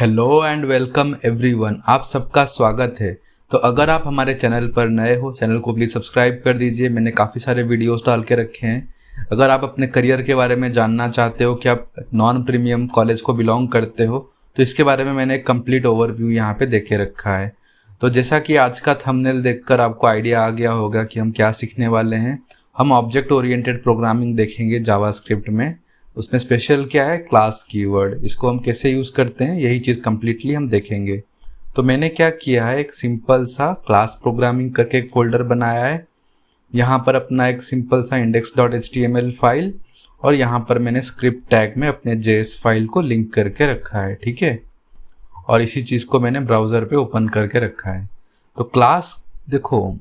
Hello and welcome everyone, आप सबका स्वागत है। तो अगर आप हमारे चैनल पर नए हो, चैनल को प्लीज़ सब्सक्राइब कर दीजिए। मैंने काफ़ी सारे वीडियोस डाल के रखे हैं। अगर आप अपने करियर के बारे में जानना चाहते हो कि आप नॉन प्रीमियम कॉलेज को बिलोंग करते हो, तो इसके बारे में मैंने एक कंप्लीट ओवरव्यू यहाँ पे देके रखा है। तो जैसा कि आज का थंबनेल देखकर आपको आइडिया आ गया होगा कि हम क्या सीखने वाले हैं। हम ऑब्जेक्ट ओरिएंटेड प्रोग्रामिंग देखेंगे जावास्क्रिप्ट में। उसमें स्पेशल क्या है, क्लास कीवर्ड, इसको हम कैसे यूज़ करते हैं, यही चीज़ कम्प्लीटली हम देखेंगे। तो मैंने क्या किया है, एक सिंपल सा क्लास प्रोग्रामिंग करके एक फोल्डर बनाया है। यहाँ पर अपना एक सिंपल सा index.html फाइल, और यहाँ पर मैंने स्क्रिप्ट टैग में अपने JS फाइल को लिंक करके रखा है, ठीक है। और इसी चीज़ को मैंने ब्राउज़र पे ओपन करके रखा है। तो क्लास देखो,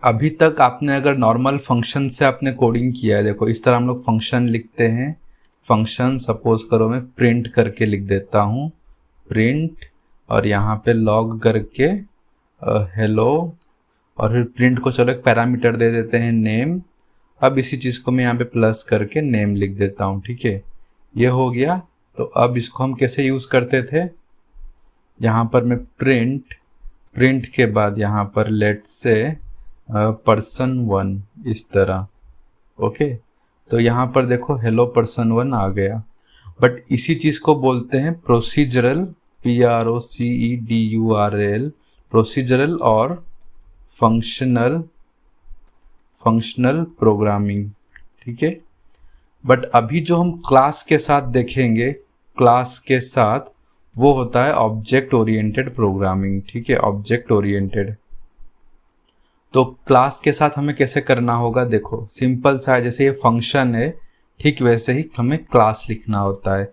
अभी तक आपने अगर नॉर्मल फंक्शन से आपने कोडिंग किया है, देखो इस तरह हम लोग फंक्शन लिखते हैं। फंक्शन सपोज करो मैं प्रिंट करके लिख देता हूँ, प्रिंट, और यहाँ पे लॉग करके हेलो, और फिर प्रिंट को चलो एक पैरामीटर दे देते हैं नेम। अब इसी चीज़ को मैं यहाँ पे प्लस करके नेम लिख देता हूँ, ठीक है। ये हो गया। तो अब इसको हम कैसे यूज़ करते थे, यहाँ पर मैं प्रिंट के बाद यहाँ पर लेट से person1 इस तरह, ओके। तो यहाँ पर देखो हेलो person1 आ गया। बट इसी चीज़ को बोलते हैं प्रोसीजरल, PROCEDURL, प्रोसीजरल और फंक्शनल प्रोग्रामिंग, ठीक है। बट अभी जो हम क्लास के साथ देखेंगे, क्लास के साथ वो होता है ऑब्जेक्ट ओरिएंटेड प्रोग्रामिंग, ठीक है, ऑब्जेक्ट ओरिएंटेड। तो क्लास के साथ हमें कैसे करना होगा, देखो सिंपल सा है। जैसे ये फंक्शन है, ठीक वैसे ही हमें क्लास लिखना होता है।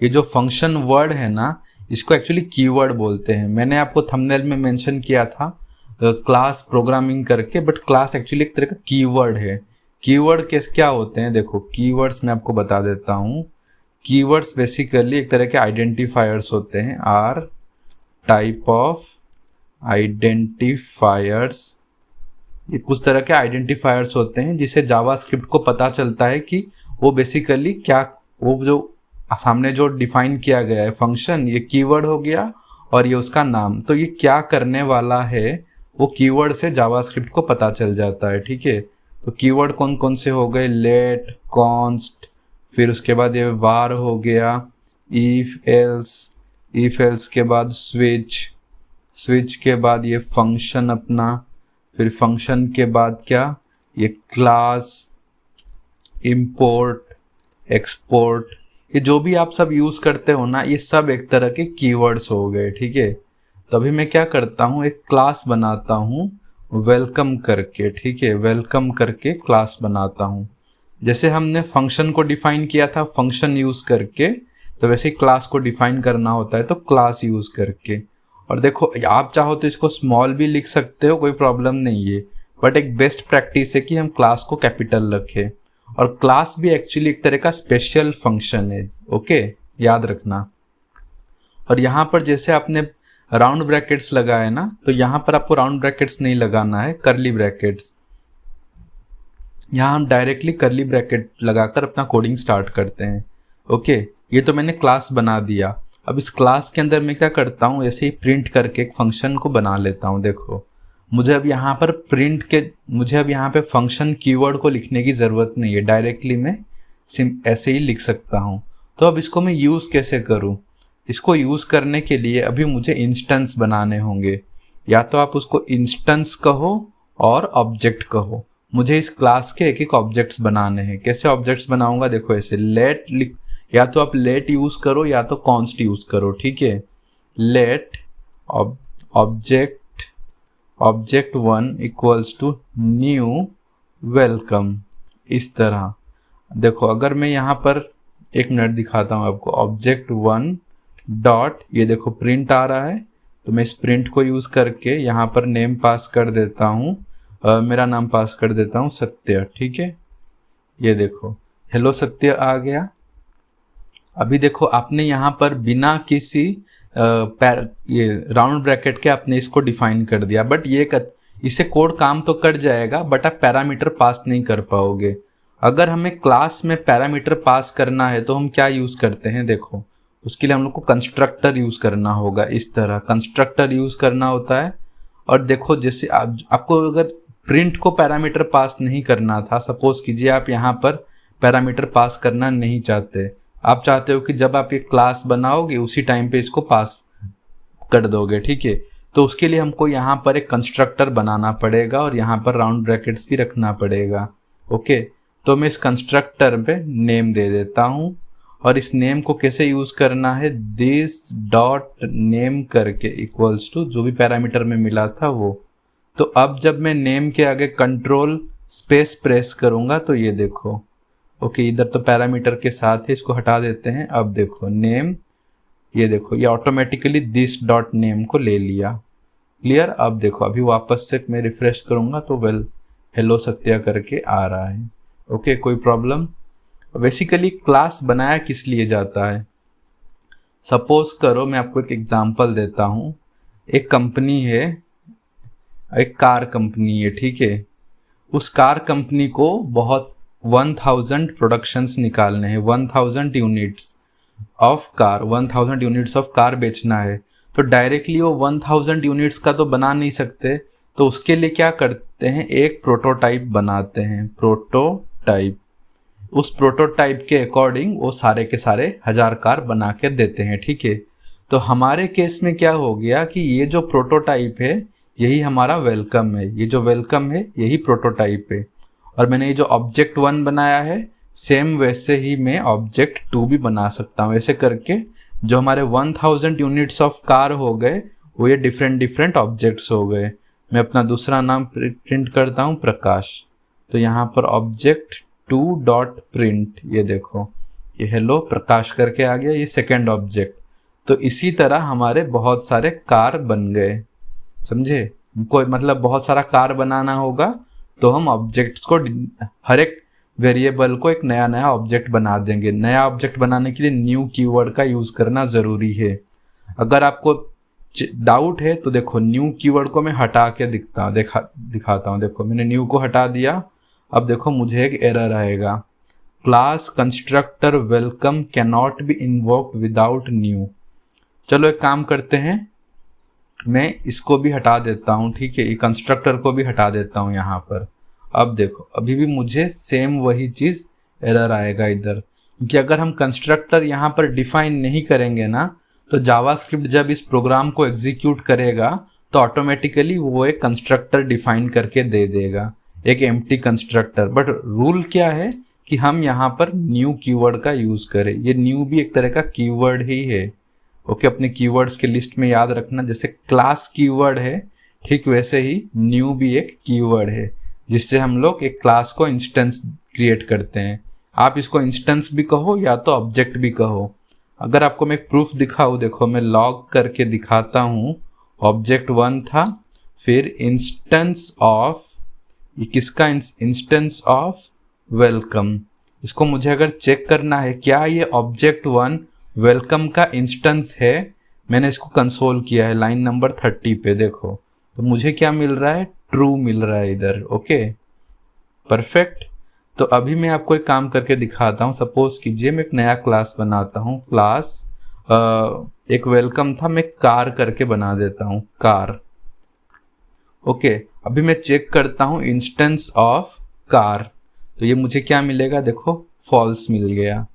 ये जो फंक्शन वर्ड है ना, इसको एक्चुअली कीवर्ड बोलते हैं। मैंने आपको थंबनेल में मेंशन किया था क्लास प्रोग्रामिंग करके, बट क्लास एक्चुअली एक तरह का कीवर्ड है। कीवर्ड क्या होते हैं, देखो कीवर्ड्स मैं आपको बता देता हूँ। कीवर्ड्स बेसिकली एक तरह के आइडेंटिफायर्स होते हैं। आर टाइप ऑफ आइडेंटिफायर्स, ये कुछ तरह के आइडेंटिफायर्स होते हैं जिसे जावास्क्रिप्ट को पता चलता है कि वो बेसिकली क्या, वो जो सामने जो डिफाइन किया गया है फंक्शन, ये कीवर्ड हो गया और ये उसका नाम। तो ये क्या करने वाला है वो कीवर्ड से जावास्क्रिप्ट को पता चल जाता है, ठीक है। तो कीवर्ड कौन कौन से हो गए, लेट, कॉन्स्ट, फिर उसके बाद ये वार हो गया, इफ एल्स के बाद स्विच के बाद ये फंक्शन अपना, फिर फंक्शन के बाद क्या, ये क्लास, इंपोर्ट, एक्सपोर्ट, ये जो भी आप सब यूज़ करते हो ना, ये सब एक तरह के कीवर्ड्स हो गए, ठीक है। तो अभी मैं क्या करता हूँ, एक क्लास बनाता हूँ वेलकम करके, ठीक है, वेलकम करके क्लास बनाता हूँ। जैसे हमने फंक्शन को डिफाइन किया था फंक्शन यूज़ करके, तो वैसे ही क्लास को डिफाइन करना होता है तो क्लास यूज़ करके। और देखो आप चाहो तो इसको स्मॉल भी लिख सकते हो, कोई प्रॉब्लम नहीं है, बट एक बेस्ट प्रैक्टिस है कि हम क्लास को कैपिटल रखें। और क्लास भी एक्चुअली एक तरह का स्पेशल फंक्शन है, ओके, याद रखना। और यहाँ पर जैसे आपने राउंड ब्रैकेट्स लगाए ना, तो यहाँ पर आपको राउंड ब्रैकेट्स नहीं लगाना है, करली ब्रैकेट्स। यहाँ हम डायरेक्टली करली ब्रैकेट लगाकर अपना कोडिंग स्टार्ट करते हैं, ओके। ये तो मैंने क्लास बना दिया। अब इस क्लास के अंदर मैं क्या करता हूँ, ऐसे ही प्रिंट करके एक फंक्शन को बना लेता हूँ। देखो मुझे अब यहाँ पे फंक्शन कीवर्ड को लिखने की ज़रूरत नहीं है, डायरेक्टली मैं ऐसे ही लिख सकता हूँ। तो अब इसको मैं यूज़ कैसे करूँ, इसको यूज़ करने के लिए अभी मुझे इंस्टेंस बनाने होंगे। या तो आप उसको इंस्टेंस कहो और ऑब्जेक्ट कहो। मुझे इस क्लास के एक एक ऑब्जेक्ट्स बनाने हैं। कैसे ऑब्जेक्ट्स बनाऊँगा, देखो ऐसे लेट लिख, या तो आप लेट यूज़ करो या तो कॉन्स्ट यूज़ करो, ठीक है। Let object one equals to new welcome, इस तरह। देखो अगर मैं यहाँ पर एक मिनट दिखाता हूँ आपको, ऑब्जेक्ट1 डॉट, ये देखो प्रिंट आ रहा है, तो मैं इस प्रिंट को यूज़ करके यहाँ पर नेम पास कर देता हूँ, मेरा नाम पास कर देता हूँ सत्य, ठीक है। ये देखो हेलो सत्य आ गया। अभी देखो आपने यहाँ पर बिना किसी ये राउंड ब्रैकेट के आपने इसको डिफाइन कर दिया, बट इससे कोड काम तो कर जाएगा, बट आप पैरामीटर पास नहीं कर पाओगे। अगर हमें क्लास में पैरामीटर पास करना है तो हम क्या यूज़ करते हैं, देखो उसके लिए हम लोग को कंस्ट्रक्टर यूज़ करना होगा। इस तरह कंस्ट्रक्टर यूज़ करना होता है। और देखो जैसे आपको अगर प्रिंट को पैरामीटर पास नहीं करना था, सपोज कीजिए आप यहाँ पर पैरामीटर पास करना नहीं चाहते, आप चाहते हो कि जब आप ये क्लास बनाओगे उसी टाइम पे इसको पास कर दोगे, ठीक है। तो उसके लिए हमको यहाँ पर एक कंस्ट्रक्टर बनाना पड़ेगा और यहाँ पर राउंड ब्रैकेट्स भी रखना पड़ेगा। ओके, तो मैं इस कंस्ट्रक्टर पे नेम दे देता हूँ और इस नेम को कैसे यूज़ करना है, दिस डॉट नेम करके इक्वल्स टू जो भी पैरामीटर में मिला था वो। तो अब जब मैं नेम के आगे कंट्रोल स्पेस प्रेस करूँगा तो ये देखो, ओके, इधर तो पैरामीटर के साथ है, इसको हटा देते हैं। अब देखो नेम, ये देखो ये ऑटोमेटिकली दिस डॉट नेम को ले लिया। क्लियर। अब देखो अभी वापस से मैं रिफ्रेश करूँगा तो हेलो सत्या करके आ रहा है। ओके, कोई प्रॉब्लम। बेसिकली क्लास बनाया किस लिए जाता है, सपोज करो मैं आपको एक एग्जांपल देता हूँ। एक कंपनी है, एक कार कंपनी है, ठीक है। उस कार कंपनी को बहुत 1000 प्रोडक्शंस निकालने हैं, 1000 units of car, 1000 units of car बेचना है। तो डायरेक्टली वो 1000 यूनिट्स का तो बना नहीं सकते, तो उसके लिए क्या करते हैं, एक प्रोटोटाइप बनाते हैं। प्रोटोटाइप, उस प्रोटोटाइप के अकॉर्डिंग वो सारे के सारे 1000 कार बना के देते हैं, ठीक है। तो हमारे केस में क्या हो गया कि ये जो प्रोटोटाइप है यही हमारा वेलकम है, ये जो वेलकम है यही प्रोटोटाइप है। और मैंने ये जो ऑब्जेक्ट 1 बनाया है सेम वैसे ही मैं ऑब्जेक्ट 2 भी बना सकता हूँ। ऐसे करके जो हमारे 1000 यूनिट्स ऑफ कार हो गए वो ये डिफरेंट ऑब्जेक्ट्स हो गए। मैं अपना दूसरा नाम प्रिंट करता हूँ, प्रकाश। तो यहाँ पर ऑब्जेक्ट 2 डॉट प्रिंट, ये देखो ये हेलो प्रकाश करके आ गया, ये सेकेंड ऑब्जेक्ट। तो इसी तरह हमारे बहुत सारे कार बन गए, समझे। कोई मतलब बहुत सारा कार बनाना होगा तो हम ऑब्जेक्ट्स को, हर एक वेरिएबल को एक नया नया ऑब्जेक्ट बना देंगे। नया ऑब्जेक्ट बनाने के लिए न्यू कीवर्ड का यूज़ करना ज़रूरी है। अगर आपको डाउट है तो देखो न्यू कीवर्ड को मैं हटा के दिखाता हूँ। देखो मैंने न्यू को हटा दिया। अब देखो मुझे एक एरर आएगा, class constructor welcome can not be invoked without new. चलो एक काम करते हैं, मैं इसको भी हटा देता हूँ, ठीक है, ये कंस्ट्रक्टर को भी हटा देता हूँ यहाँ पर। अब देखो अभी भी मुझे सेम वही चीज़ एरर आएगा इधर, क्योंकि अगर हम कंस्ट्रक्टर यहाँ पर डिफाइन नहीं करेंगे ना तो जावास्क्रिप्ट जब इस प्रोग्राम को एग्जीक्यूट करेगा तो ऑटोमेटिकली वो एक कंस्ट्रक्टर डिफाइन करके दे देगा, एक एम्प्टी कंस्ट्रक्टर। बट रूल क्या है कि हम यहाँ पर न्यू कीवर्ड का यूज़ करें। ये न्यू भी एक तरह का कीवर्ड ही है। ओके, अपने कीवर्ड्स के लिस्ट में याद रखना, जैसे क्लास कीवर्ड है ठीक वैसे ही न्यू भी एक कीवर्ड है, जिससे हम लोग एक क्लास को इंस्टेंस क्रिएट करते हैं। आप इसको इंस्टेंस भी कहो या तो ऑब्जेक्ट भी कहो। अगर आपको मैं एक प्रूफ दिखाऊँ, देखो मैं लॉग करके दिखाता हूँ। ऑब्जेक्ट 1 था, फिर इंस्टेंस ऑफ, ये किसका, इंस्टेंस ऑफ वेलकम। इसको मुझे अगर चेक करना है क्या ये ऑब्जेक्ट 1 वेलकम का इंस्टेंस है, मैंने इसको कंसोल किया है लाइन नंबर 30 पे, देखो तो मुझे क्या मिल रहा है, ट्रू मिल रहा है इधर। Okay perfect. तो अभी मैं आपको एक काम करके दिखाता हूँ। सपोज कीजिए मैं एक नया क्लास बनाता हूँ, क्लास एक वेलकम था, मैं कार करके बना देता हूँ, कार। ओके, अभी मैं चेक करता हूँ इंस्टेंस ऑफ कार, तो ये मुझे क्या मिलेगा, देखो फॉल्स मिल गया,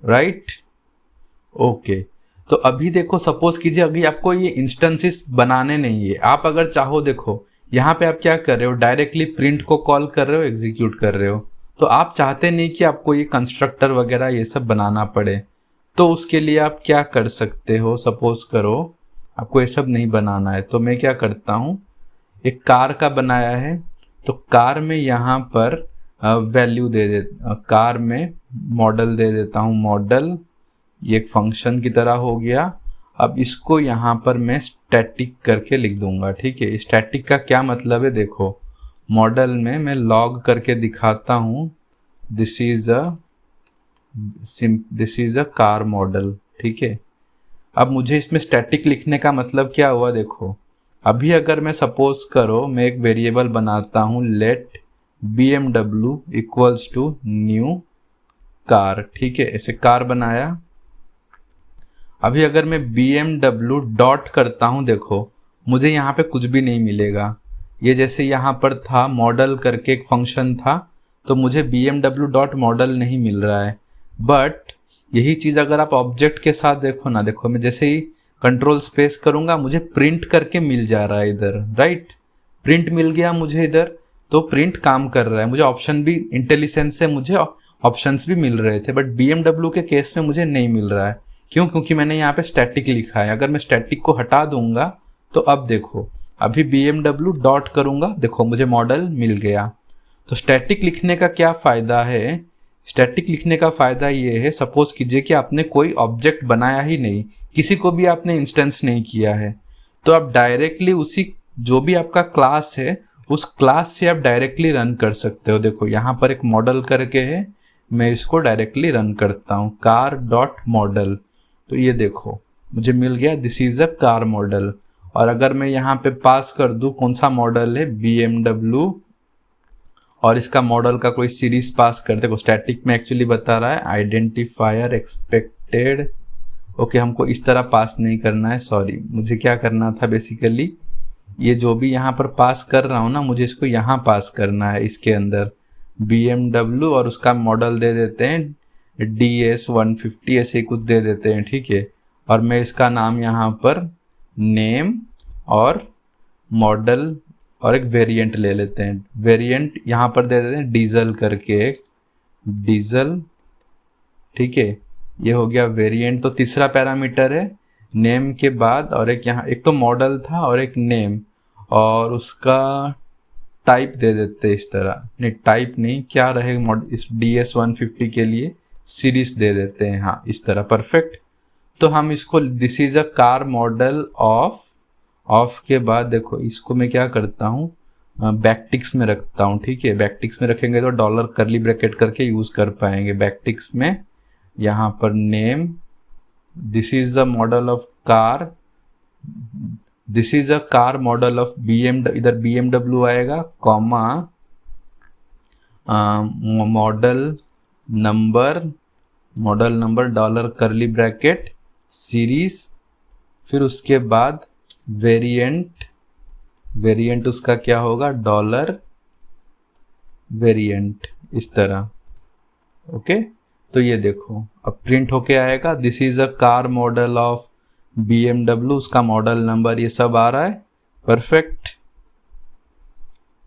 राइट। ओके, तो अभी देखो सपोज कीजिए अभी आपको ये इंस्टेंसेस बनाने नहीं है। आप अगर चाहो, देखो यहाँ पे आप क्या कर रहे हो, डायरेक्टली प्रिंट को कॉल कर रहे हो, एग्जीक्यूट कर रहे हो। तो आप चाहते नहीं कि आपको ये कंस्ट्रक्टर वगैरह ये सब बनाना पड़े, तो उसके लिए आप क्या कर सकते हो, सपोज करो आपको ये सब नहीं बनाना है तो मैं क्या करता हूँ, एक कार का बनाया है तो कार में यहाँ पर वैल्यू दे दे, कार में मॉडल दे देता हूँ, मॉडल, ये एक फंक्शन की तरह हो गया। अब इसको यहाँ पर मैं स्टैटिक करके लिख दूंगा, ठीक है। स्टैटिक का क्या मतलब है, देखो मॉडल में मैं लॉग करके दिखाता हूँ, this is a car model, ठीक है। अब मुझे इसमें स्टैटिक लिखने का मतलब क्या हुआ, देखो अभी अगर मैं सपोज करो मैं एक वेरिएबल बनाता हूँ, let BMW equals to new car, ठीक है, ऐसे कार बनाया। अभी अगर मैं BMW डॉट करता हूँ, देखो मुझे यहाँ पे कुछ भी नहीं मिलेगा। ये जैसे यहाँ पर था मॉडल करके एक फंक्शन था, तो मुझे BMW डॉट मॉडल नहीं मिल रहा है। बट यही चीज़ अगर आप ऑब्जेक्ट के साथ देखो ना, देखो मैं जैसे ही कंट्रोल स्पेस करूँगा मुझे प्रिंट करके मिल जा रहा है इधर, राइट। प्रिंट मिल गया मुझे इधर, तो प्रिंट काम कर रहा है। मुझे ऑप्शन भी इंटेलिजेंस से मुझे ऑप्शंस भी मिल रहे थे, बट BMW के केस में मुझे नहीं मिल रहा है। क्यों? क्योंकि मैंने यहाँ पे स्टैटिक लिखा है। अगर मैं स्टैटिक को हटा दूंगा तो अब देखो, अभी BMW डॉट करूँगा, देखो मुझे मॉडल मिल गया। तो स्टैटिक लिखने का क्या फ़ायदा है? स्टैटिक लिखने का फ़ायदा ये है, सपोज कीजिए कि आपने कोई ऑब्जेक्ट बनाया ही नहीं, किसी को भी आपने इंस्टेंस नहीं किया है, तो आप डायरेक्टली उसी जो भी आपका क्लास है उस क्लास से आप डायरेक्टली रन कर सकते हो। देखो यहाँ पर एक मॉडल करके है, मैं इसको डायरेक्टली रन करता हूँ, कार डॉट मॉडल। तो ये देखो मुझे मिल गया, this is a car model. और अगर मैं यहाँ पे पास कर दूँ कौन सा मॉडल है, BMW, और इसका मॉडल का कोई सीरीज पास कर दे, स्टैटिक में एक्चुअली बता रहा है आइडेंटिफायर एक्सपेक्टेड। ओके, हमको इस तरह पास नहीं करना है, सॉरी। मुझे क्या करना था बेसिकली, ये जो भी यहाँ पर पास कर रहा हूँ ना, मुझे इसको यहाँ पास करना है, इसके अंदर BMW, और उसका मॉडल दे देते हैं DS150, ऐसे ही कुछ दे देते हैं, ठीक है। और मैं इसका नाम यहाँ पर नेम और मॉडल और एक वेरिएंट ले लेते हैं। वेरिएंट यहाँ पर दे देते हैं डीजल करके, एक डीजल, ठीक है। ये हो गया वेरिएंट। तो तीसरा पैरामीटर है नेम के बाद, और एक यहाँ, एक तो मॉडल था और एक नेम, और उसका टाइप दे देते हैं इस तरह, नहीं टाइप नहीं, क्या रहेगा इस DS150 के लिए सीरीज दे देते हैं, हाँ इस तरह, परफेक्ट। तो हम इसको this is a car model of के बाद देखो इसको मैं क्या करता हूँ, बैकटिक्स में रखता हूँ, ठीक है। बैकटिक्स में रखेंगे तो डॉलर करली ब्रैकेट करके यूज़ कर पाएंगे। बैकटिक्स में यहाँ पर name, this is the model of car, this is a car model of BMW, इधर BMW आएगा, कॉमा मॉडल नंबर डॉलर करली ब्रैकेट सीरीज, फिर उसके बाद वेरिएंट उसका क्या होगा, डॉलर वेरिएंट, इस तरह, ओके। तो ये देखो अब प्रिंट होके आएगा, this is a car model of BMW, उसका मॉडल नंबर ये सब आ रहा है, परफेक्ट।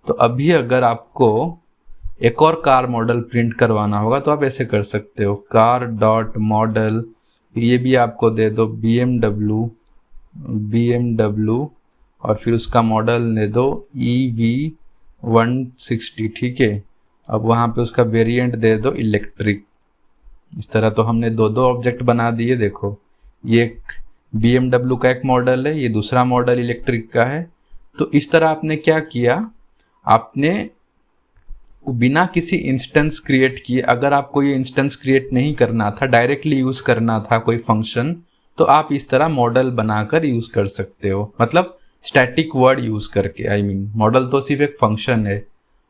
तो अभी अगर आपको एक और कार मॉडल प्रिंट करवाना होगा तो आप ऐसे कर सकते हो, कार डॉट मॉडल, ये भी आपको दे दो BMW, और फिर उसका मॉडल दे दो EV160, ठीक है। अब वहाँ पे उसका वेरिएंट दे दो इलेक्ट्रिक, इस तरह। तो हमने दो ऑब्जेक्ट बना दिए। देखो ये एक BMW का एक मॉडल है, ये दूसरा मॉडल इलेक्ट्रिक का है। तो इस तरह आपने क्या किया, आपने बिना किसी इंस्टेंस क्रिएट किए, अगर आपको ये इंस्टेंस क्रिएट नहीं करना था, डायरेक्टली यूज़ करना था कोई फंक्शन, तो आप इस तरह मॉडल बनाकर यूज़ कर सकते हो, मतलब स्टैटिक वर्ड यूज़ करके। आई मीन मॉडल तो सिर्फ एक फंक्शन है,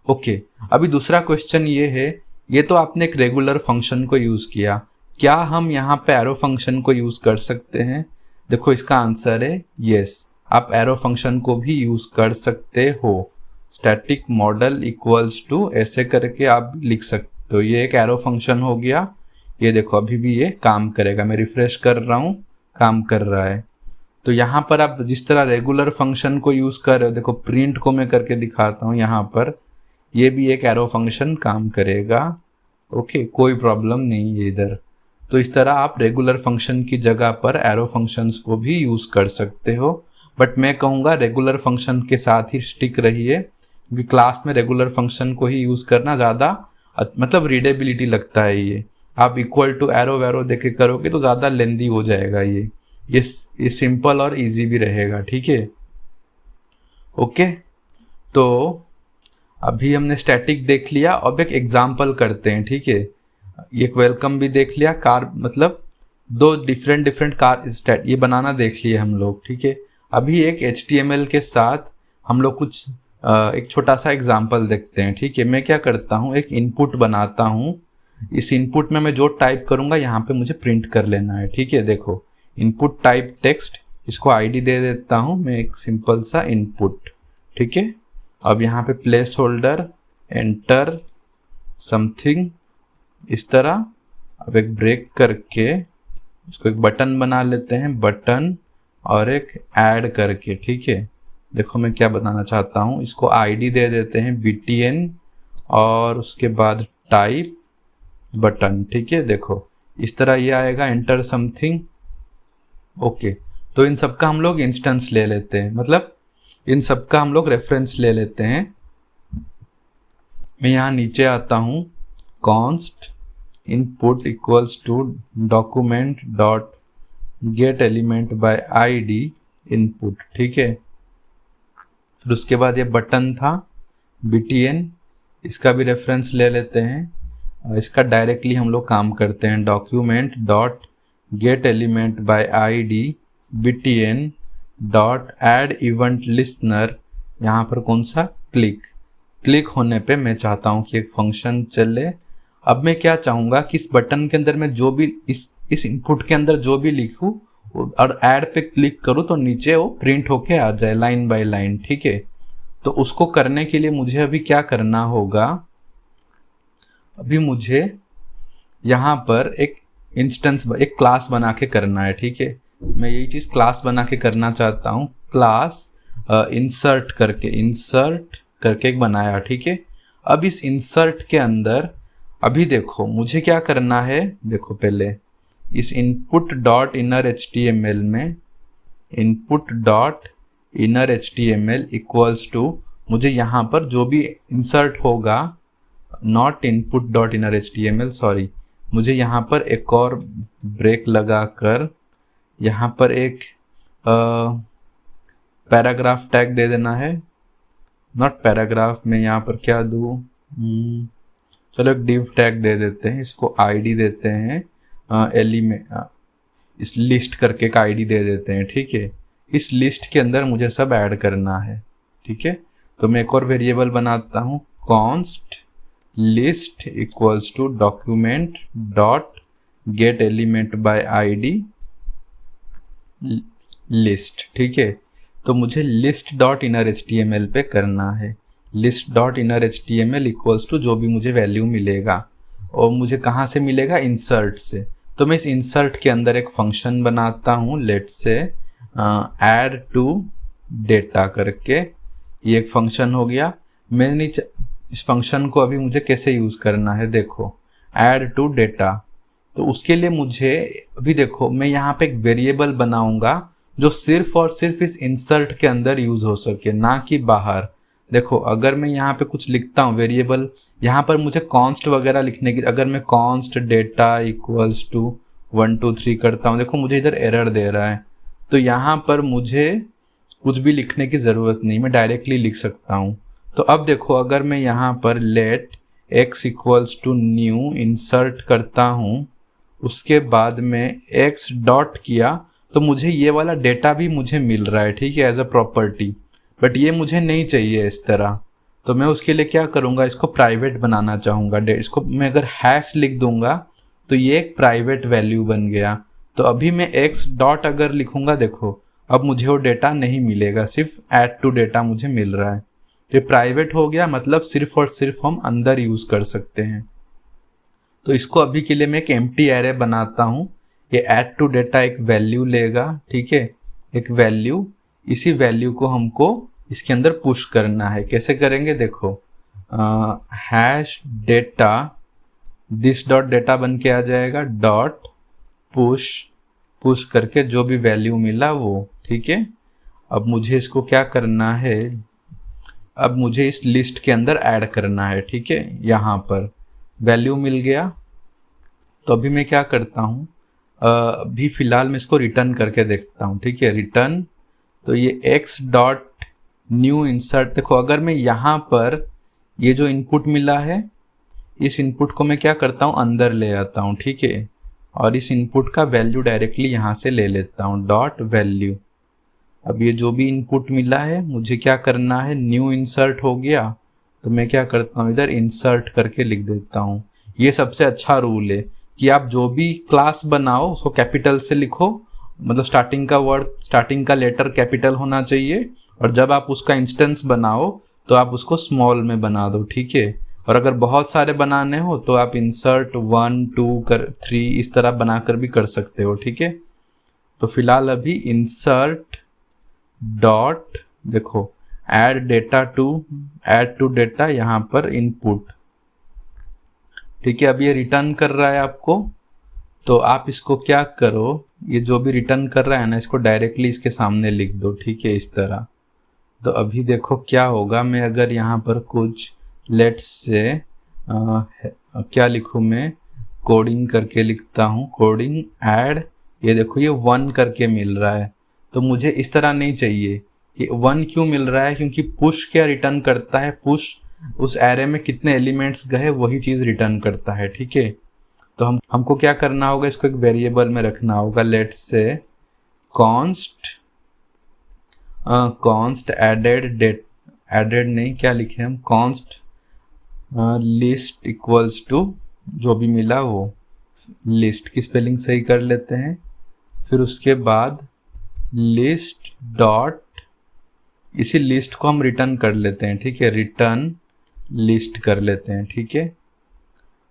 ओके। अभी दूसरा क्वेश्चन ये है, ये तो आपने एक रेगुलर फंक्शन को यूज़ किया, क्या हम यहाँ पे एरो फंक्शन को यूज़ कर सकते हैं? देखो इसका आंसर है यस, आप एरो फंक्शन को भी यूज़ कर सकते हो। स्टैटिक मॉडल इक्वल्स टू ऐसे करके आप लिख सकते हो, ये एक एरो फंक्शन हो गया। ये देखो अभी भी ये काम करेगा, मैं रिफ्रेश कर रहा हूँ, काम कर रहा है। तो यहाँ पर आप जिस तरह रेगुलर फंक्शन को यूज़ कर रहे हो, देखो प्रिंट को मैं करके दिखाता हूँ, यहाँ पर ये भी एक एरो फंक्शन काम करेगा, ओके, कोई प्रॉब्लम नहीं है इधर। तो इस तरह आप रेगुलर फंक्शन की जगह पर एरो फंक्शंस को भी यूज़ कर सकते हो, बट मैं कहूँगा रेगुलर फंक्शन के साथ ही स्टिक रहिए, क्योंकि क्लास में रेगुलर फंक्शन को ही यूज़ करना ज़्यादा मतलब रीडेबिलिटी लगता है। ये आप इक्वल टू एरो वैरो देके करोगे तो ज़्यादा लेंदी हो जाएगा। ये सिंपल और इजी भी रहेगा, ठीक है, ओके। तो अभी हमने स्टैटिक देख लिया, अब एक एग्जाम्पल करते हैं, ठीक है। एक वेलकम भी देख लिया, कार मतलब दो डिफरेंट कार स्टैट ये बनाना देख लिए हम लोग, ठीक है। अभी एक HTML के साथ हम लोग कुछ एक छोटा सा एग्जाम्पल देखते हैं, ठीक है। मैं क्या करता हूँ, एक इनपुट बनाता हूँ, इस इनपुट में मैं जो टाइप करूँगा यहाँ पे मुझे प्रिंट कर लेना है, ठीक है। देखो इनपुट टाइप टेक्स्ट, इसको आईडी दे देता हूँ मैं एक सिंपल सा इनपुट, ठीक है। अब यहाँ पे प्लेस होल्डर एंटर समथिंग इस तरह। अब एक ब्रेक करके इसको एक बटन बना लेते हैं, बटन और एक ऐड करके, ठीक है। देखो मैं क्या बताना चाहता हूँ, इसको आईडी दे देते हैं btn और उसके बाद टाइप बटन, ठीक है। देखो इस तरह ये आएगा, एंटर समथिंग, ओके। तो इन सब का हम लोग इंस्टेंस ले लेते हैं, मतलब इन सब का हम लोग रेफरेंस ले लेते हैं। मैं यहाँ नीचे आता हूँ, const input equals to document dot get element by ID input, ठीक है। फिर उसके बाद ये बटन था btn, इसका भी रेफरेंस ले लेते हैं। इसका डायरेक्टली हम लोग काम करते हैं, document dot get element by ID btn dot add event listener, यहाँ पर कौन सा क्लिक होने पे मैं चाहता हूँ कि एक फंक्शन चले। अब मैं क्या चाहूँगा कि इस बटन के अंदर मैं जो भी इस इनपुट के अंदर जो भी लिखूँ और ऐड पे क्लिक करूँ तो नीचे वो प्रिंट होके आ जाए लाइन बाय लाइन, ठीक है। तो उसको करने के लिए मुझे अभी क्या करना होगा, अभी मुझे यहाँ पर एक इंस्टेंस एक क्लास बना के करना है, ठीक है। मैं यही चीज़ क्लास बना के करना चाहता हूँ, क्लास इंसर्ट करके एक बनाया, ठीक है। अब इस इंसर्ट के अंदर अभी देखो मुझे क्या करना है, देखो पहले इस इनपुट डॉट इनर HTML में input dot inner HTML equals to, मुझे यहाँ पर जो भी इंसर्ट होगा, not input dot inner HTML, sorry, मुझे यहाँ पर एक और ब्रेक लगा कर यहाँ पर एक पैराग्राफ टैग दे देना है, नॉट पैराग्राफ में यहाँ पर क्या दूँ, चलो एक डिव टैग दे देते हैं, इसको आईडी देते हैं एलिमेंट, इस लिस्ट करके का आईडी दे देते हैं, ठीक है। इस लिस्ट के अंदर मुझे सब ऐड करना है, ठीक है। तो मैं एक और वेरिएबल बनाता हूँ, const list equals to document dot get element by ID list, ठीक है। तो मुझे लिस्ट डॉट इनर HTML पे करना है, list dot inner HTML equals to जो भी मुझे वैल्यू मिलेगा, और मुझे कहाँ से मिलेगा, इंसर्ट से। तो मैं इस इंसर्ट के अंदर एक फंक्शन बनाता हूँ, लेट से ऐड टू डेटा करके, ये एक फंक्शन हो गया। मैंने इस फंक्शन को अभी मुझे कैसे यूज़ करना है, देखो ऐड टू डेटा। तो उसके लिए मुझे अभी देखो मैं यहाँ पे एक वेरिएबल बनाऊंगा जो सिर्फ और सिर्फ इस इंसर्ट के अंदर यूज़ हो सके, ना कि बाहर। देखो अगर मैं यहाँ पे कुछ लिखता हूँ वेरिएबल, यहाँ पर मुझे कॉन्स्ट वगैरह लिखने की, अगर मैं कॉन्स्ट डेटा इक्वल्स टू 1 2 3 करता हूँ, देखो मुझे इधर एरर दे रहा है। तो यहाँ पर मुझे कुछ भी लिखने की ज़रूरत नहीं, मैं डायरेक्टली लिख सकता हूँ। तो अब देखो अगर मैं यहाँ पर let x equals to new insert करता हूँ, उसके बाद में x डॉट किया, तो मुझे ये वाला डेटा भी मुझे मिल रहा है, ठीक है, एज अ प्रॉपर्टी। बट ये मुझे नहीं चाहिए इस तरह, तो मैं उसके लिए क्या करूँगा, इसको प्राइवेट बनाना चाहूँगा। इसको मैं अगर हैश लिख दूँगा तो ये एक प्राइवेट वैल्यू बन गया। तो अभी मैं x डॉट अगर लिखूँगा, देखो अब मुझे वो डेटा नहीं मिलेगा, सिर्फ ऐड टू डेटा मुझे मिल रहा है। ये प्राइवेट हो गया, मतलब सिर्फ और सिर्फ हम अंदर यूज़ कर सकते हैं। तो इसको अभी के लिए मैं एक एम्प्टी एरे बनाता हूँ। ये ऐड टू डेटा एक वैल्यू लेगा, ठीक है, एक वैल्यू, इसी वैल्यू को हमको इसके अंदर पुश करना है। कैसे करेंगे, देखो hash data this dot data बन के आ जाएगा, डॉट पुश करके जो भी वैल्यू मिला वो, ठीक है। अब मुझे इसको क्या करना है, अब मुझे इस लिस्ट के अंदर ऐड करना है, ठीक है। यहाँ पर वैल्यू मिल गया, तो अभी मैं क्या करता हूँ, अभी फ़िलहाल मैं इसको रिटर्न करके देखता हूँ, ठीक है, रिटर्न। तो ये x डॉट न्यू इंसर्ट, देखो अगर मैं यहाँ पर ये जो इनपुट मिला है, इस इनपुट को मैं क्या करता हूँ, अंदर ले आता हूँ, ठीक है, और इस इनपुट का वैल्यू डायरेक्टली यहाँ से ले लेता हूँ, डॉट वैल्यू। अब ये जो भी इनपुट मिला है मुझे क्या करना है, न्यू इंसर्ट हो गया, तो मैं क्या करता हूँ, इधर इंसर्ट करके लिख देता हूँ। ये सबसे अच्छा रूल है कि आप जो भी क्लास बनाओ उसको कैपिटल से लिखो मतलब स्टार्टिंग का वर्ड, स्टार्टिंग का लेटर कैपिटल होना चाहिए, और जब आप उसका इंस्टेंस बनाओ तो आप उसको स्मॉल में बना दो, ठीक है। और अगर बहुत सारे बनाने हो तो आप इंसर्ट 1 2 3 इस तरह बनाकर भी कर सकते हो, ठीक है। तो फिलहाल अभी इंसर्ट डॉट देखो ऐड टू डेटा यहाँ पर इनपुट, ठीक है। अब ये रिटर्न कर रहा है आपको, तो आप इसको क्या करो, ये जो भी रिटर्न कर रहा है ना, इसको डायरेक्टली इसके सामने लिख दो, ठीक है, इस तरह। तो अभी देखो क्या होगा, मैं अगर यहाँ पर कुछ लेट्स से क्या लिखूँ, मैं कोडिंग करके लिखता हूँ, कोडिंग ऐड, ये देखो ये 1 करके मिल रहा है। तो मुझे इस तरह नहीं चाहिए। ये 1 क्यों मिल रहा है, क्योंकि पुश क्या रिटर्न करता है, पुश उस एरे में कितने एलिमेंट्स गए वही चीज़ रिटर्न करता है, ठीक है। तो हमको क्या करना होगा, इसको एक वेरिएबल में रखना होगा, लेट्स से कॉन्स्ट एडेड नहीं, क्या लिखे हम, कॉन्स्ट लिस्ट इक्वल्स टू जो भी मिला वो, लिस्ट की स्पेलिंग सही कर लेते हैं। फिर उसके बाद लिस्ट डॉट, इसी लिस्ट को हम रिटर्न कर लेते हैं, ठीक है, रिटर्न लिस्ट कर लेते हैं, ठीक है।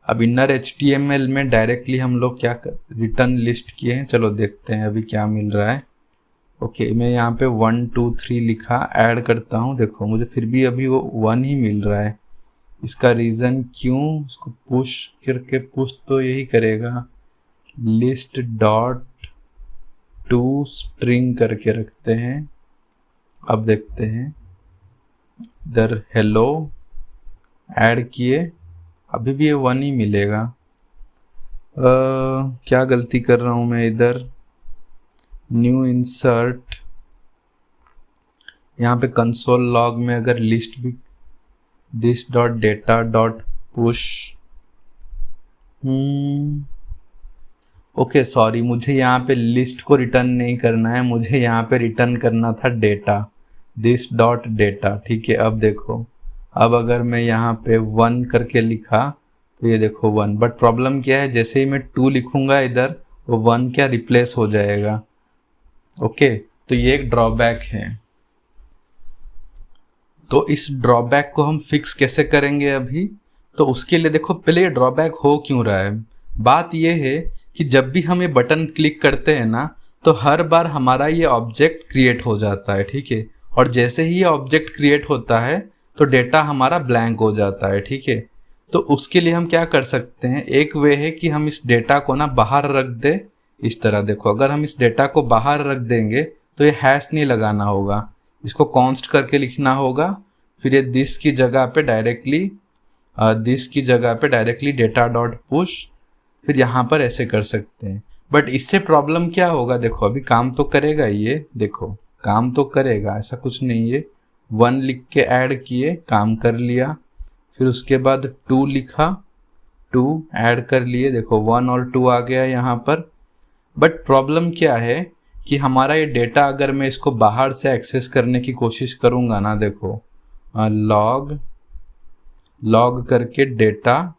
अब इनर HTML में डायरेक्टली हम लोग क्या रिटर्न लिस्ट किए हैं, चलो देखते हैं अभी क्या मिल रहा है। ओके, मैं यहाँ पे 1 2 3 लिखा, ऐड करता हूँ, देखो मुझे फिर भी अभी वो 1 ही मिल रहा है। इसका रीज़न क्यों, उसको पुश करके, पुश तो यही करेगा, लिस्ट डॉट टू स्ट्रिंग करके रखते हैं। अब देखते हैं, इधर हेलो ऐड किए, अभी भी ये 1 ही मिलेगा। क्या गलती कर रहा हूँ मैं, इधर न्यू इंसर्ट, यहाँ पे कंसोल लॉग में अगर लिस्ट भी this dot data dot push, okay sorry, मुझे यहाँ पे लिस्ट को रिटर्न नहीं करना है, मुझे यहाँ पे रिटर्न करना था डेटा, दिस डॉट डेटा, ठीक है। अब देखो, अब अगर मैं यहाँ पे 1 करके लिखा तो ये देखो 1, बट प्रॉब्लम क्या है, जैसे ही मैं 2 लिखूंगा इधर, वो 1 क्या रिप्लेस हो जाएगा। ओके, तो ये एक ड्रॉबैक है। तो इस ड्रॉबैक को हम फिक्स कैसे करेंगे अभी, तो उसके लिए देखो पहले ये ड्रॉबैक हो क्यों रहा है। बात ये है कि जब भी हम ये बटन क्लिक करते हैं ना, तो हर बार हमारा ये ऑब्जेक्ट क्रिएट हो जाता है, ठीक है। और जैसे ही ये ऑब्जेक्ट क्रिएट होता है तो डेटा हमारा ब्लैंक हो जाता है, ठीक है। तो उसके लिए हम क्या कर सकते हैं, एक वे है कि हम इस डेटा को ना बाहर रख दे, इस तरह देखो, अगर हम इस डेटा को बाहर रख देंगे तो ये हैश नहीं लगाना होगा, इसको कॉन्स्ट करके लिखना होगा। फिर ये दिस की जगह पे डायरेक्टली डेटा डॉट पुश, फिर यहाँ पर ऐसे कर सकते हैं। बट इससे प्रॉब्लम क्या होगा, देखो अभी काम तो करेगा ये, देखो काम तो करेगा, ऐसा कुछ नहीं है। 1 लिख के ऐड किए, काम कर लिया, फिर उसके बाद 2 लिखा, 2 ऐड कर लिए, देखो 1 और 2 आ गया यहाँ पर। बट प्रॉब्लम क्या है कि हमारा ये डेटा अगर मैं इसको बाहर से एक्सेस करने की कोशिश करूँगा ना, देखो लॉग करके डेटा,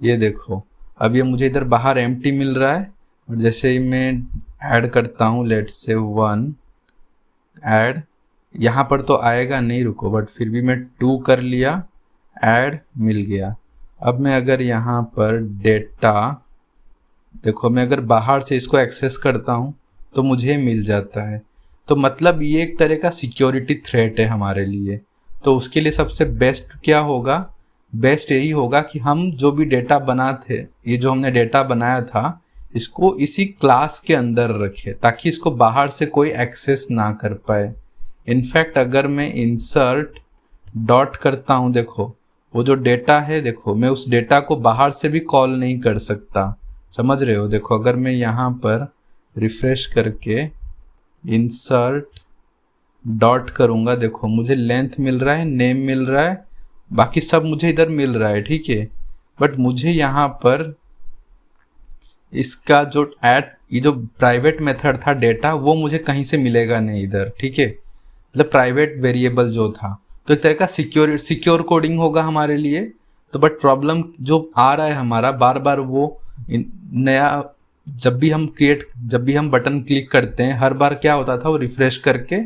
ये देखो अब ये मुझे इधर बाहर एम्प्टी मिल रहा है। और जैसे ही मैं ऐड करता हूँ, लेट्स से 1 ऐड, यहाँ पर तो आएगा नहीं, रुको, बट फिर भी मैं 2 कर लिया, ऐड मिल गया। अब मैं अगर यहाँ पर डेटा, देखो मैं अगर बाहर से इसको एक्सेस करता हूँ तो मुझे मिल जाता है। तो मतलब ये एक तरह का सिक्योरिटी थ्रेट है हमारे लिए। तो उसके लिए सबसे बेस्ट क्या होगा, बेस्ट यही होगा कि हम जो भी डेटा बनाते, ये जो हमने डेटा बनाया था, इसको इसी क्लास के अंदर रखें ताकि इसको बाहर से कोई एक्सेस ना कर पाए। इनफैक्ट अगर मैं इंसर्ट डॉट करता हूँ, देखो वो जो डेटा है, देखो मैं उस डेटा को बाहर से भी कॉल नहीं कर सकता, समझ रहे हो। देखो अगर मैं यहाँ पर रिफ्रेश करके इंसर्ट डॉट करूँगा, देखो मुझे लेंथ मिल रहा है, नेम मिल रहा है, बाकी सब मुझे इधर मिल रहा है, ठीक है। बट मुझे यहाँ पर इसका जो ये जो प्राइवेट मेथड था डेटा, वो मुझे कहीं से मिलेगा नहीं इधर, ठीक है। मतलब प्राइवेट वेरिएबल जो था, तो एक तरह का सिक्योर कोडिंग होगा हमारे लिए। तो बट प्रॉब्लम जो आ रहा है हमारा, बार बार वो नया जब भी हम बटन क्लिक करते हैं, हर बार क्या होता था, वो रिफ्रेश करके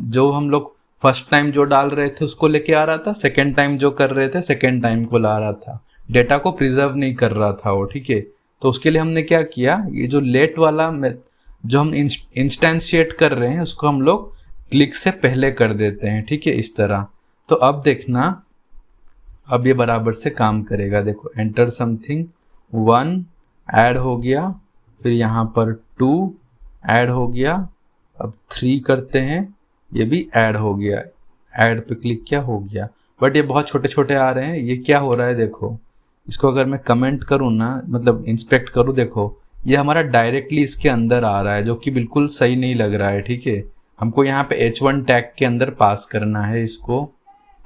जो हम लोग फर्स्ट टाइम जो डाल रहे थे उसको लेके आ रहा था, सेकेंड टाइम जो कर रहे थे सेकेंड टाइम को ला रहा था, डेटा को प्रिजर्व नहीं कर रहा था वो, ठीक है। तो उसके लिए हमने क्या किया, ये जो लेट वाला जो हम इंस्टेंशिएट कर रहे हैं उसको हम लोग क्लिक से पहले कर देते हैं, ठीक है, इस तरह। तो अब देखना, अब ये बराबर से काम करेगा। देखो, एंटर समथिंग, 1 ऐड हो गया, फिर यहाँ पर 2 ऐड हो गया, अब 3 करते हैं, ये भी ऐड हो गया, ऐड पे क्लिक किया, हो गया। बट ये बहुत छोटे छोटे आ रहे हैं, ये क्या हो रहा है देखो, इसको अगर मैं कमेंट करूँ ना, मतलब इंस्पेक्ट करूँ, देखो ये हमारा डायरेक्टली इसके अंदर आ रहा है, जो कि बिल्कुल सही नहीं लग रहा है, ठीक है। हमको यहाँ पे H1 टैग के अंदर पास करना है इसको।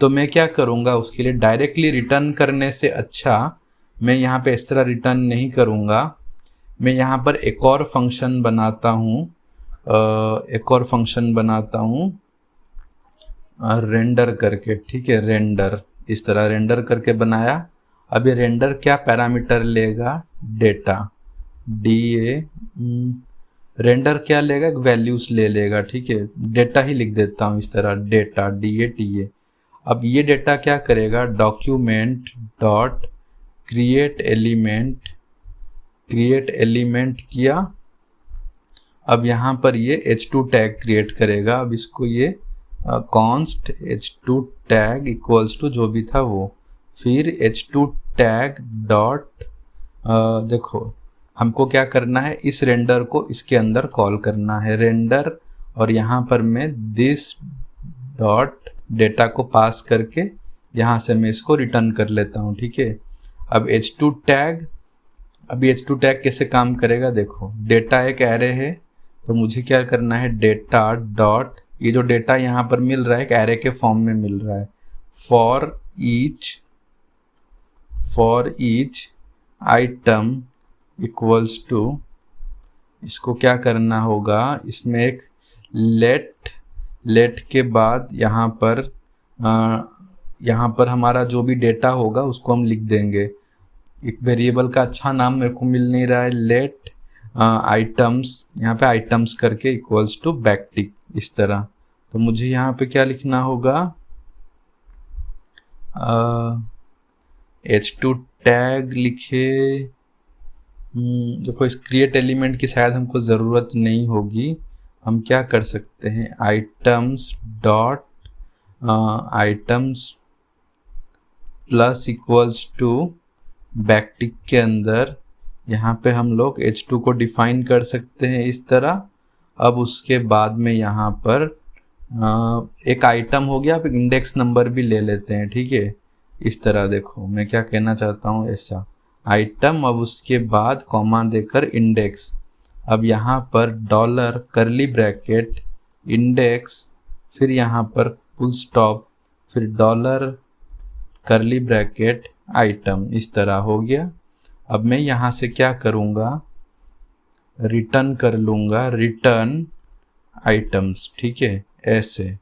तो मैं क्या करूँगा, उसके लिए डायरेक्टली रिटर्न करने से अच्छा मैं यहाँ पे इस तरह रिटर्न नहीं करूँगा, मैं यहाँ पर एक और फंक्शन बनाता हूँ, रेंडर करके, ठीक है, रेंडर, इस तरह रेंडर करके बनाया। अब ये रेंडर क्या पैरामीटर लेगा, डेटा, DA, रेंडर क्या लेगा, एक वैल्यूज ले लेगा, ठीक है, डेटा ही लिख देता हूँ इस तरह, डेटा DATA। अब ये डेटा क्या करेगा, डॉक्यूमेंट डॉट क्रिएट एलिमेंट किया। अब यहाँ पर ये H2 टैग क्रिएट करेगा। अब इसको ये const H2 tag equals to जो भी था वो, फिर H2 टैग डॉट, देखो हमको क्या करना है, इस रेंडर को इसके अंदर कॉल करना है, रेंडर, और यहाँ पर मैं दिस डॉट डेटा को पास करके यहाँ से मैं इसको रिटर्न कर लेता हूँ, ठीक है। अब H2 टैग, अभी H2 टैग कैसे काम करेगा, देखो डेटा एक एरे है, तो मुझे क्या करना है, डेटा डॉट, ये जो डेटा यहाँ पर मिल रहा है एक एरे के फॉर्म में मिल रहा है, for each item equals to, इसको क्या करना होगा, इसमें एक लेट के बाद यहाँ पर हमारा जो भी डेटा होगा उसको हम लिख देंगे। एक वेरिएबल का अच्छा नाम मेरे को मिल नहीं रहा है, लेट आइटम्स, यहाँ पे आइटम्स करके इक्वल्स टू बैकटिक, इस तरह। तो मुझे यहाँ पे क्या लिखना होगा, H2 टैग लिखे, देखो इस क्रिएट एलिमेंट की शायद हमको ज़रूरत नहीं होगी, हम क्या कर सकते हैं, items dot items plus equals to backtick के अंदर यहाँ पे हम लोग H2 को डिफाइन कर सकते हैं इस तरह। अब उसके बाद में यहाँ पर एक आइटम हो गया, अब इंडेक्स नंबर भी ले लेते हैं, ठीक है, इस तरह। देखो मैं क्या कहना चाहता हूँ, ऐसा आइटम, अब उसके बाद कॉमा देकर इंडेक्स, अब यहाँ पर डॉलर करली ब्रैकेट इंडेक्स, फिर यहाँ पर फुल स्टॉप, फिर डॉलर करली ब्रैकेट आइटम, इस तरह हो गया। अब मैं यहाँ से क्या करूँगा, रिटर्न कर लूँगा, रिटर्न आइटम्स, ठीक है, ऐसे।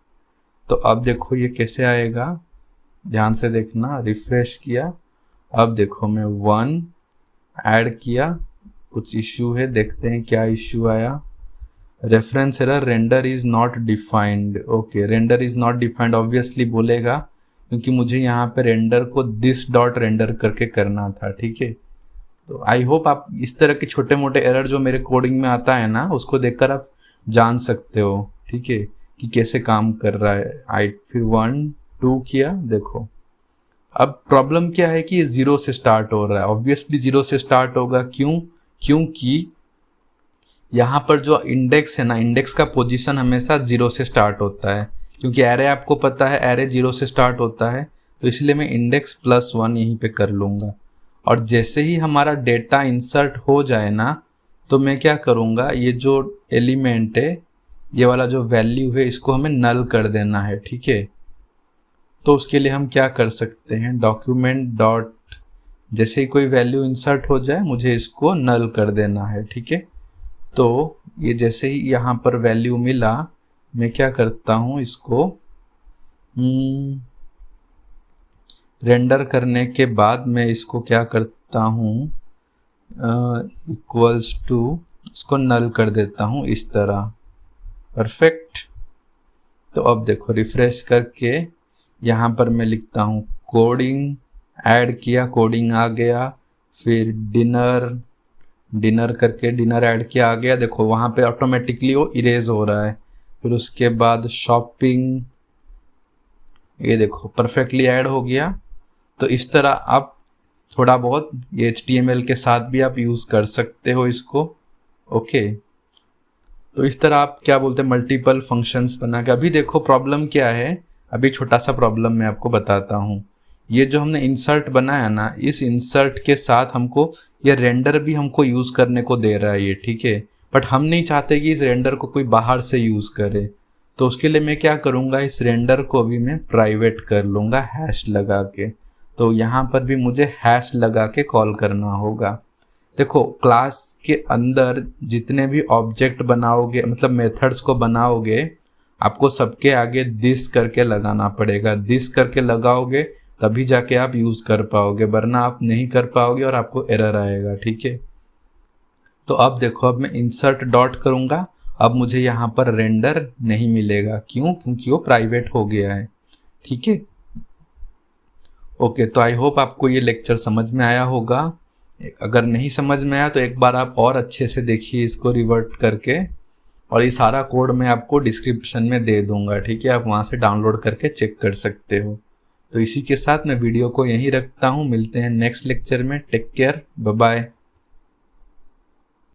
तो अब देखो ये कैसे आएगा, ध्यान से देखना, रिफ्रेश किया, अब देखो मैं 1 ऐड किया, कुछ इश्यू है, देखते हैं क्या इश्यू आया, reference error, render is not defined. Okay, render is not defined obviously बोलेगा, क्योंकि मुझे यहाँ पे रेंडर को दिस डॉट रेंडर करके करना था, ठीक है। तो आई होप आप इस तरह के छोटे मोटे एरर जो मेरे कोडिंग में आता है ना, उसको देखकर आप जान सकते हो, ठीक है, कि कैसे काम कर रहा है। फिर 1 2 किया, देखो अब प्रॉब्लम क्या है कि ये 0 से स्टार्ट हो रहा है, ऑब्वियसली 0 से स्टार्ट होगा, क्योंकि यहाँ पर जो इंडेक्स है ना, इंडेक्स का पोजीशन हमेशा 0 से स्टार्ट होता है, क्योंकि एरे आपको पता है एरे 0 से स्टार्ट होता है, तो इसलिए मैं इंडेक्स +1 यहीं पे कर लूँगा। और जैसे ही हमारा डेटा इंसर्ट हो जाए ना, तो मैं क्या करूँगा, ये जो एलिमेंट है, ये वाला जो वैल्यू है, इसको हमें नल कर देना है, ठीक है। तो उसके लिए हम क्या कर सकते हैं, डॉक्यूमेंट डॉट, जैसे ही कोई वैल्यू इंसर्ट हो जाए मुझे इसको नल कर देना है, ठीक है। तो ये जैसे ही यहाँ पर वैल्यू मिला, मैं क्या करता हूँ, इसको रेंडर करने के बाद मैं इसको क्या करता हूँ, इक्वल्स टू, इसको नल कर देता हूँ इस तरह। परफेक्ट। तो अब देखो रिफ्रेश करके यहाँ पर मैं लिखता हूँ कोडिंग, ऐड किया, कोडिंग आ गया। फिर डिनर करके डिनर ऐड किया, आ गया। देखो वहाँ पे ऑटोमेटिकली वो इरेज हो रहा है। फिर उसके बाद शॉपिंग, ये देखो परफेक्टली ऐड हो गया। तो इस तरह आप थोड़ा बहुत HTML के साथ भी आप यूज़ कर सकते हो इसको। ओके, तो इस तरह आप क्या बोलते हैं मल्टीपल फंक्शंस बना के। अभी देखो प्रॉब्लम क्या है, अभी छोटा सा प्रॉब्लम मैं आपको बताता हूँ। ये जो हमने इंसर्ट बनाया ना, इस इंसर्ट के साथ हमको ये रेंडर भी हमको यूज़ करने को दे रहा है ये, ठीक है। बट हम नहीं चाहते कि इस रेंडर को कोई बाहर से यूज़ करे। तो उसके लिए मैं क्या करूँगा, इस रेंडर को भी मैं प्राइवेट कर लूँगा हैश लगा के। तो यहाँ पर भी मुझे हैश लगा के कॉल करना होगा। देखो क्लास के अंदर जितने भी ऑब्जेक्ट बनाओगे, मतलब मेथड्स को बनाओगे, आपको सबके आगे दिस करके लगाना पड़ेगा। दिस करके लगाओगे तभी जाके आप यूज़ कर पाओगे, वरना आप नहीं कर पाओगे और आपको एरर आएगा, ठीक है। तो अब देखो, अब मैं इंसर्ट डॉट करूँगा, अब मुझे यहाँ पर रेंडर नहीं मिलेगा। क्यों? क्योंकि वो प्राइवेट हो गया है, ठीक है। ओके, तो आई होप आपको ये लेक्चर समझ में आया होगा। अगर नहीं समझ में आया तो एक बार आप और अच्छे से देखिए इसको रिवर्ट करके, और ये सारा कोड मैं आपको डिस्क्रिप्शन में दे दूंगा, ठीक है। आप वहाँ से डाउनलोड करके चेक कर सकते हो। तो इसी के साथ मैं वीडियो को यहीं रखता हूँ। मिलते हैं नेक्स्ट लेक्चर में। Take care, bye bye.